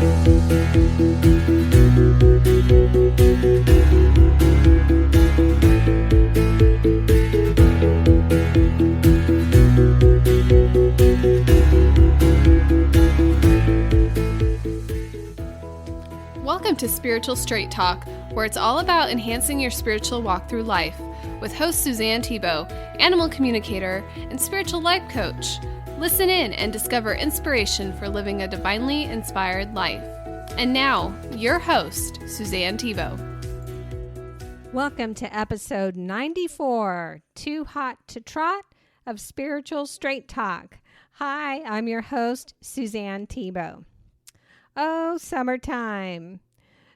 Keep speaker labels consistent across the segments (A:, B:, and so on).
A: Welcome to Spiritual Straight Talk, where it's all about enhancing your spiritual walk through life, with host Suzanne Thibault, animal communicator and spiritual life coach. Listen in and discover inspiration for living a divinely inspired life. And now, your host, Suzanne Thibault.
B: Welcome to episode 94, Too Hot to Trot of Spiritual Straight Talk. Hi, I'm your host, Suzanne Thibault. Oh, summertime.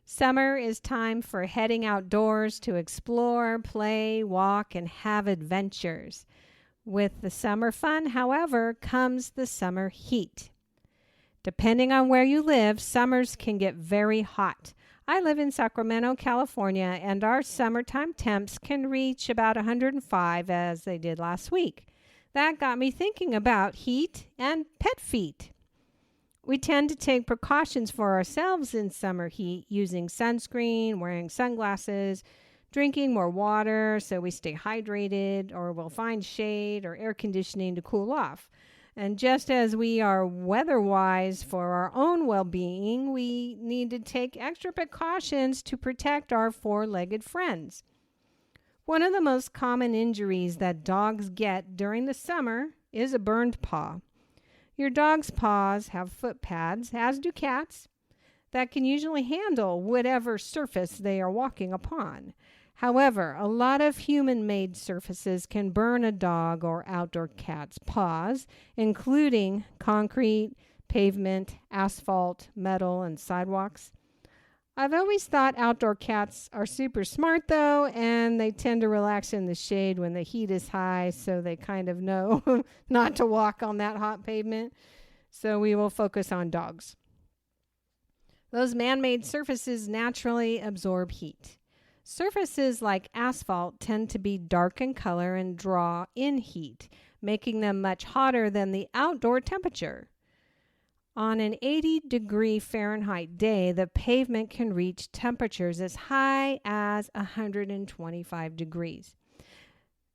B: Summer is time for heading outdoors to explore, play, walk, and have adventures. With the summer fun, however, comes the summer heat. Depending on where you live, summers can get very hot. I live in Sacramento, California, and our summertime temps can reach about 105 as they did last week. That got me thinking about heat and pet feet. We tend to take precautions for ourselves in summer heat, using sunscreen, wearing sunglasses, drinking more water so we stay hydrated, or we'll find shade or air conditioning to cool off. And just as we are weather-wise for our own well-being, we need to take extra precautions to protect our four-legged friends. One of the most common injuries that dogs get during the summer is a burned paw. Your dog's paws have footpads, as do cats, that can usually handle whatever surface they are walking upon. However, a lot of human-made surfaces can burn a dog or outdoor cat's paws, including concrete, pavement, asphalt, metal, and sidewalks. I've always thought outdoor cats are super smart, though, and they tend to relax in the shade when the heat is high, so they kind of know not to walk on that hot pavement. So we will focus on dogs. Those man-made surfaces naturally absorb heat. Surfaces like asphalt tend to be dark in color and draw in heat, making them much hotter than the outdoor temperature. On an 80-degree Fahrenheit day, the pavement can reach temperatures as high as 125 degrees.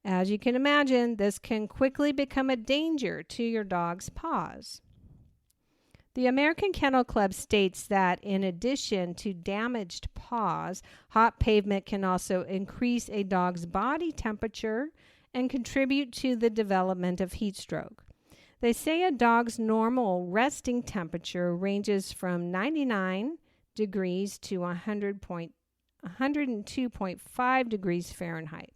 B: As you can imagine, this can quickly become a danger to your dog's paws. The American Kennel Club states that in addition to damaged paws, hot pavement can also increase a dog's body temperature and contribute to the development of heat stroke. They say a dog's normal resting temperature ranges from 99 degrees to 102.5 degrees Fahrenheit.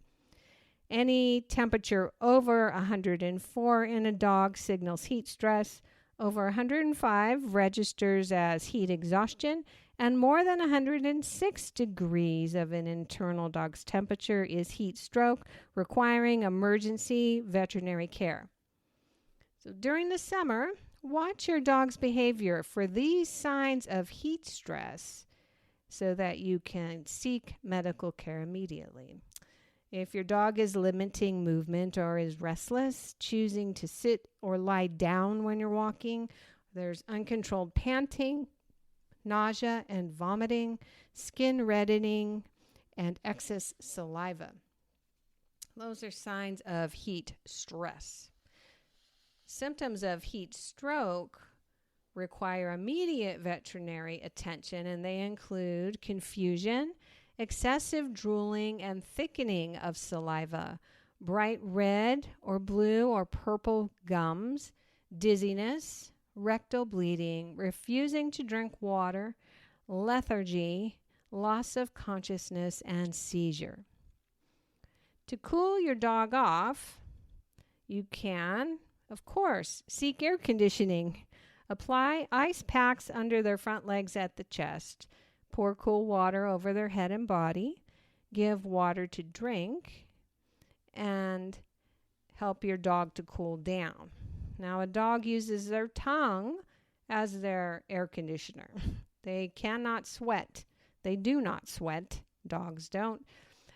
B: Any temperature over 104 in a dog signals heat stress. Over 105 registers as heat exhaustion, and more than 106 degrees of an internal dog's temperature is heat stroke, requiring emergency veterinary care. So during the summer, watch your dog's behavior for these signs of heat stress so that you can seek medical care immediately. If your dog is limiting movement or is restless, choosing to sit or lie down when you're walking, there's uncontrolled panting, nausea and vomiting, skin reddening, and excess saliva. Those are signs of heat stress. Symptoms of heat stroke require immediate veterinary attention, and they include confusion, excessive drooling and thickening of saliva, bright red or blue or purple gums, dizziness, rectal bleeding, refusing to drink water, lethargy, loss of consciousness, and seizure. To cool your dog off, you can, of course, seek air conditioning. Apply ice packs under their front legs at the chest. Pour cool water over their head and body. Give water to drink. And help your dog to cool down. Now, a dog uses their tongue as their air conditioner. They cannot sweat. They do not sweat. Dogs don't.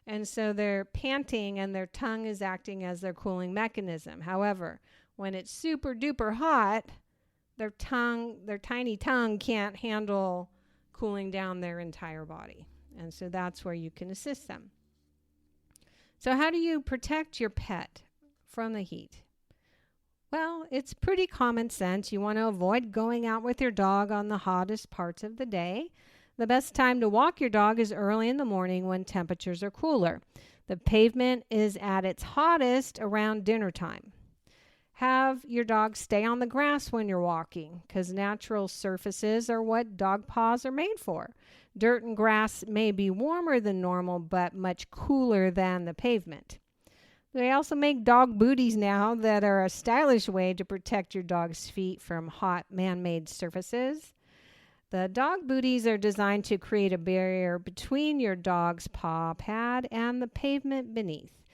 B: And so they're panting and their tongue is acting as their cooling mechanism. However, when it's super duper hot, their tiny tongue can't handle cooling down their entire body. And so that's where you can assist them. So how do you protect your pet from the heat? Well, it's pretty common sense. You want to avoid going out with your dog on the hottest parts of the day. The best time to walk your dog is early in the morning when temperatures are cooler. The pavement is at its hottest around dinner time. Have your dog stay on the grass when you're walking, because natural surfaces are what dog paws are made for. Dirt and grass may be warmer than normal, but much cooler than the pavement. They also make dog booties now that are a stylish way to protect your dog's feet from hot man-made surfaces. The dog booties are designed to create a barrier between your dog's paw pad and the pavement beneath.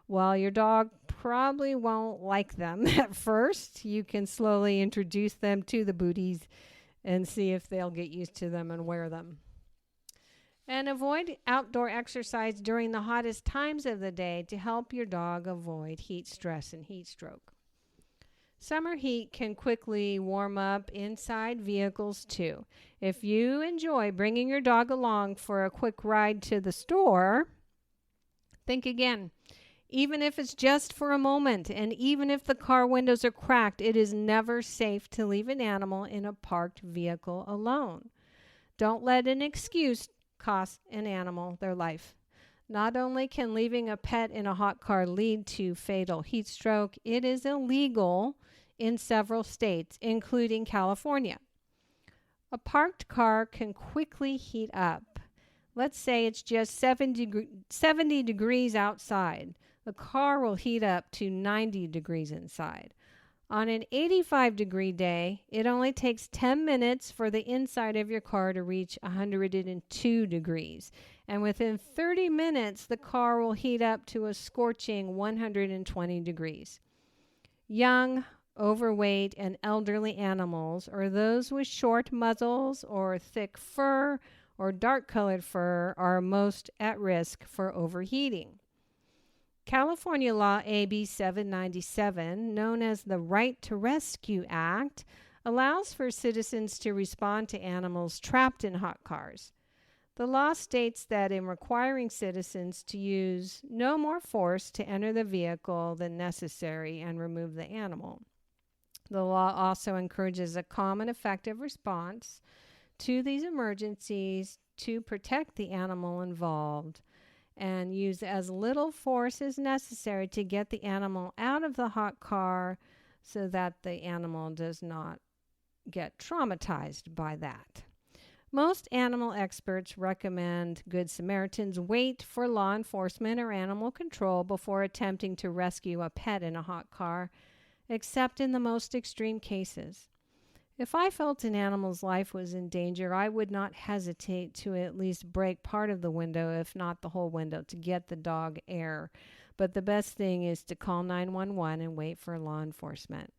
B: While your dog probably won't like them at first, you can slowly introduce them to the booties and see if they'll get used to them and wear them. And avoid outdoor exercise during the hottest times of the day to help your dog avoid heat stress and heat stroke. Summer heat can quickly warm up inside vehicles too. If you enjoy bringing your dog along for a quick ride to the store, think again. Even if it's just for a moment, and even if the car windows are cracked, it is never safe to leave an animal in a parked vehicle alone. Don't let an excuse cost an animal their life. Not only can leaving a pet in a hot car lead to fatal heat stroke, it is illegal in several states, including California. A parked car can quickly heat up. Let's say it's just 70 degrees outside. The car will heat up to 90 degrees inside. On an 85-degree day, it only takes 10 minutes for the inside of your car to reach 102 degrees. And within 30 minutes, the car will heat up to a scorching 120 degrees. Young, overweight, and elderly animals, or those with short muzzles or thick fur or dark-colored fur, are most at risk for overheating. California Law AB 797, known as the Right to Rescue Act, allows for citizens to respond to animals trapped in hot cars. The law states that in requiring citizens to use no more force to enter the vehicle than necessary and remove the animal. The law also encourages a calm and effective response to these emergencies to protect the animal involved, and use as little force as necessary to get the animal out of the hot car so that the animal does not get traumatized by that. Most animal experts recommend Good Samaritans wait for law enforcement or animal control before attempting to rescue a pet in a hot car, except in the most extreme cases. If I felt an animal's life was in danger, I would not hesitate to at least break part of the window, if not the whole window, to get the dog air. But the best thing is to call 911 and wait for law enforcement.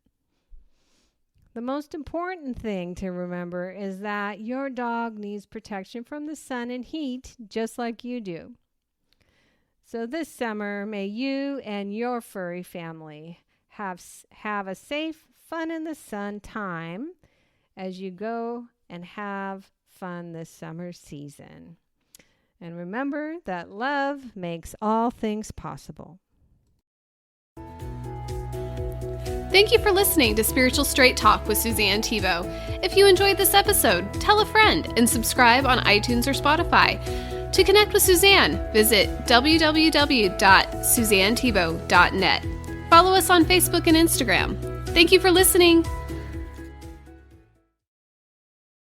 B: The most important thing to remember is that your dog needs protection from the sun and heat, just like you do. So this summer, may you and your furry family have a safe, fun in the sun time as you go and have fun this summer season. And remember that love makes all things possible.
A: Thank you for listening to Spiritual Straight Talk with Suzanne Thibault. If you enjoyed this episode, tell a friend and subscribe on iTunes or Spotify. To connect with Suzanne, visit www.suzannethibault.net. Follow us on Facebook and Instagram. Thank you for listening.